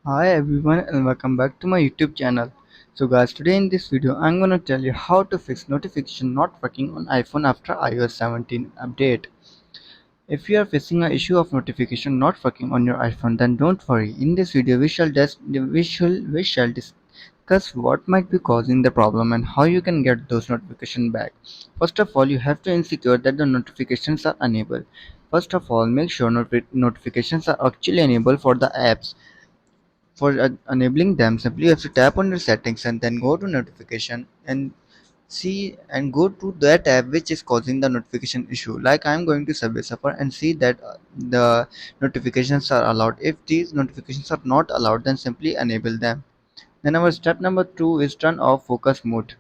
Hi everyone and welcome back to my YouTube channel. So guys, today in this video I'm gonna tell you how to fix notification not working on iPhone after iOS 17 update. If you are facing an issue of notification not working on your iPhone, then don't worry. In this video we shall discuss what might be causing the problem and how you can get those notifications back. First of all, you have to ensure that the notifications are enabled. First of all, make sure notifications are actually enabled for the apps. For enabling them, simply you have to tap on your settings and then go to notification and see and go to that app which is causing the notification issue. Like I'm going to Subway Surfer and see that the notifications are allowed. If these notifications are not allowed, then simply enable them. Then our step number two is turn off focus mode.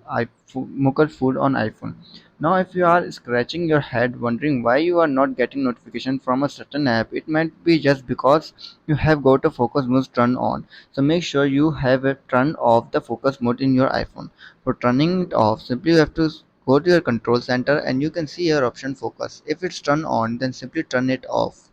Focus food on iPhone. Now, if you are scratching your head wondering why you are not getting notification from a certain app, it might be just because you have got a focus mode turned on. So make sure you have a turn off the focus mode in your iPhone. For turning it off, simply you have to go to your control center and you can see your option focus. If it's turned on, then simply turn it off.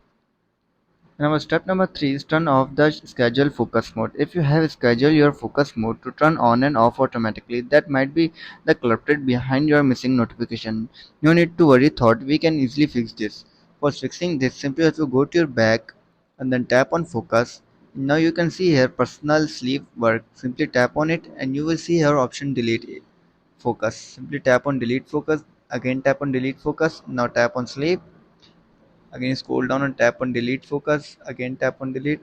Now step number three is turn off the schedule focus mode. If you have scheduled your focus mode to turn on and off automatically, that might be the culprit behind your missing notification. No need to worry thought, we can easily fix this. For fixing this, simply have to go to your back and then tap on focus. Now you can see here personal sleep work. Simply tap on it and you will see here option delete focus. Simply tap on delete focus. Again tap on delete focus. Now tap on sleep. Again scroll down and tap on delete focus. Again tap on delete.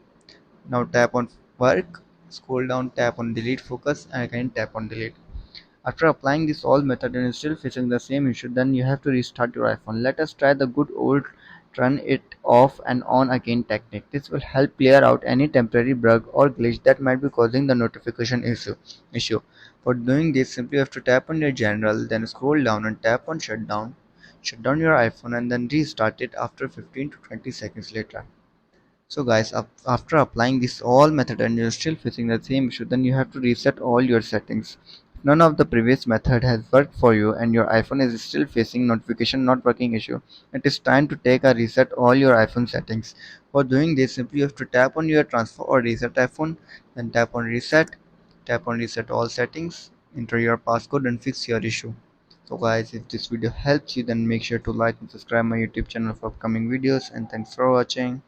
Now tap on work. Scroll down, tap on delete focus, and again tap on delete. After applying this all method and still facing the same issue, then you have to restart your iPhone. Let us try the good old turn it off and on again technique. This will help clear out any temporary bug or glitch that might be causing the notification issue. For doing this, simply have to tap on your general, then scroll down and tap on shutdown. Shut down your iPhone and then restart it after 15 to 20 seconds later. So guys, after applying this all method and you're still facing the same issue, then you have to reset all your settings. If none of the previous method has worked for you and your iPhone is still facing notification not working issue, it is time to take a reset all your iPhone settings. For doing this, simply you have to tap on your transfer or reset iPhone, then tap on reset all settings, enter your passcode and fix your issue. So guys, if this video helps you, then make sure to like and subscribe my YouTube channel for upcoming videos, and thanks for watching.